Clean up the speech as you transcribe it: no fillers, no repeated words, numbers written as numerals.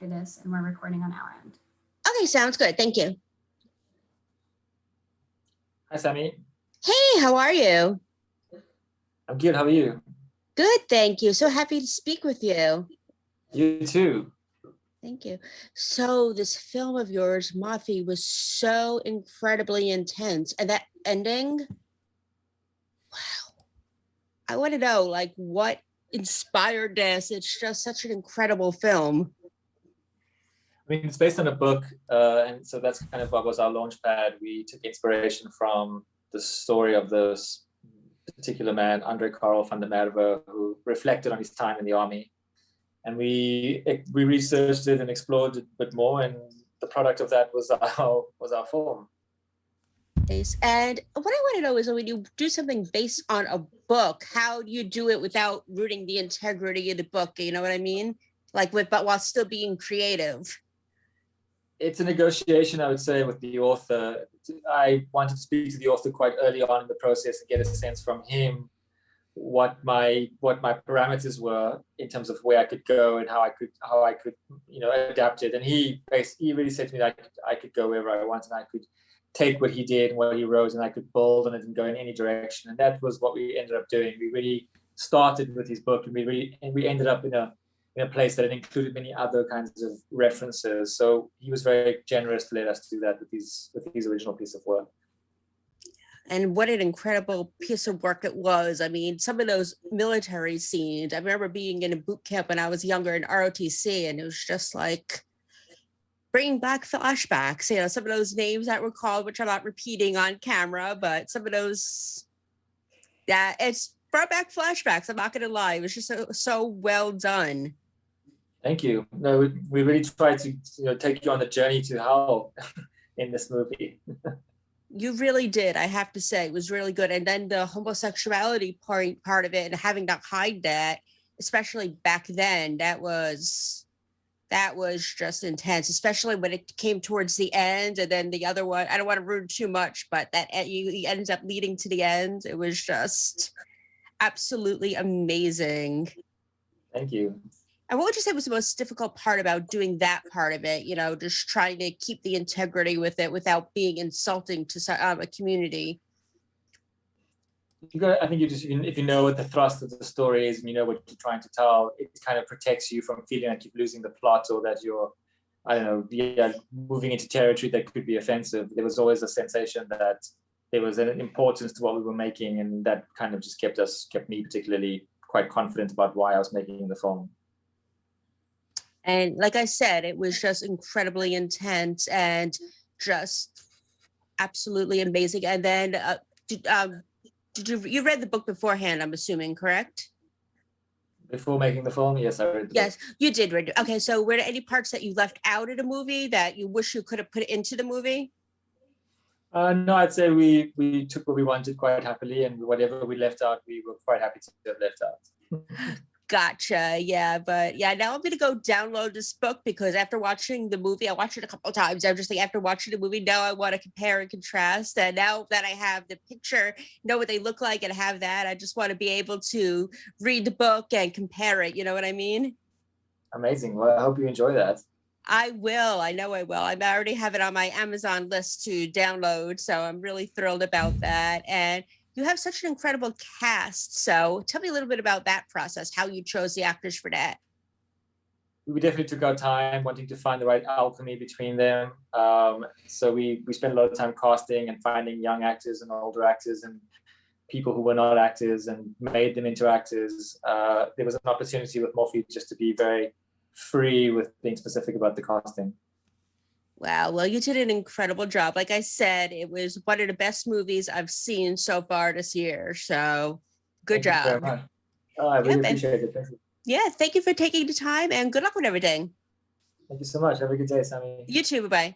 this and we're recording on our end. Okay, sounds good. Thank you. Hi, Sammi. Hey, how are you? I'm good. How are you? Good, thank you. So happy to speak with you. You too. Thank you. So this film of yours, Mafi, was so incredibly intense. And that ending, wow. I want to know, like, what inspired this? It's just such an incredible film. I mean, it's based on a book, and so that's kind of what was our launch pad. We took inspiration from the story of this particular man, Andre Karel van der Merwe, who reflected on his time in the army. And we researched it and explored it a bit more, and the product of that was our film. And what I want to know is, when you do something based on a book, how do you do it without rooting the integrity of the book? You know what I mean? Like, but while still being creative. It's a negotiation, I would say, with the author. I wanted to speak to the author quite early on in the process and get a sense from him what my parameters were in terms of where I could go and how I could adapt it. And he really said to me that I could go wherever I want, and I could take what he did and what he wrote, and I could build on it and go in any direction. And that was what we ended up doing. We really started with his book, and we ended up in a place that included many other kinds of references. So he was very generous to let us do that with his original piece of work. And what an incredible piece of work it was. I mean, some of those military scenes, I remember being in a boot camp when I was younger in ROTC, and it was just like bringing back flashbacks, some of those names that were called, which I'm not repeating on camera, but some of those, it's brought back flashbacks. I'm not going to lie. It was just so well done. Thank you. No, we really tried to take you on the journey to hell in this movie. You really did. I have to say, it was really good. And then the homosexuality part of it, and having to hide that, especially back then, that was just intense, especially when it came towards the end. And then the other one, I don't want to ruin too much, but that he ends up leading to the end. It was just absolutely amazing. Thank you. And what would you say was the most difficult part about doing that part of it? Just trying to keep the integrity with it without being insulting to a community. I think if you know what the thrust of the story is and you know what you're trying to tell, it kind of protects you from feeling like you're losing the plot, or that you're, moving into territory that could be offensive. There was always a sensation that there was an importance to what we were making, and that kind of just kept me particularly quite confident about why I was making the film. And like I said, it was just incredibly intense and just absolutely amazing. And then did you read the book beforehand, I'm assuming, correct? Before making the film, yes, I read the Yes, book. you did read it. Okay, so were there any parts that you left out of the movie that you wish you could have put into the movie? No, I'd say we took what we wanted quite happily, and whatever we left out, we were quite happy to have left out. Gotcha. Yeah, but yeah, now I'm gonna go download this book, because after watching the movie, I watched it a couple of times. I'm just like, after watching the movie, now I want to compare and contrast. And now that I have the picture, know what they look like, and have that, I just want to be able to read the book and compare it. You know what I mean? Amazing. Well, I hope you enjoy that. I will. I know I will. I already have it on my Amazon list to download, so I'm really thrilled about that. And you have such an incredible cast. So tell me a little bit about that process, how you chose the actors for that. We definitely took our time wanting to find the right alchemy between them. So we spent a lot of time casting and finding young actors and older actors and people who were not actors, and made them into actors. There was an opportunity with Morphe just to be very free with being specific about the casting. Wow. Well, you did an incredible job. Like I said, it was one of the best movies I've seen so far this year. So good job. Thank you very much. Oh, I really appreciate it. Thank you. Yeah. Thank you for taking the time, and good luck with everything. Thank you so much. Have a good day, Sammi. You too. Bye-bye.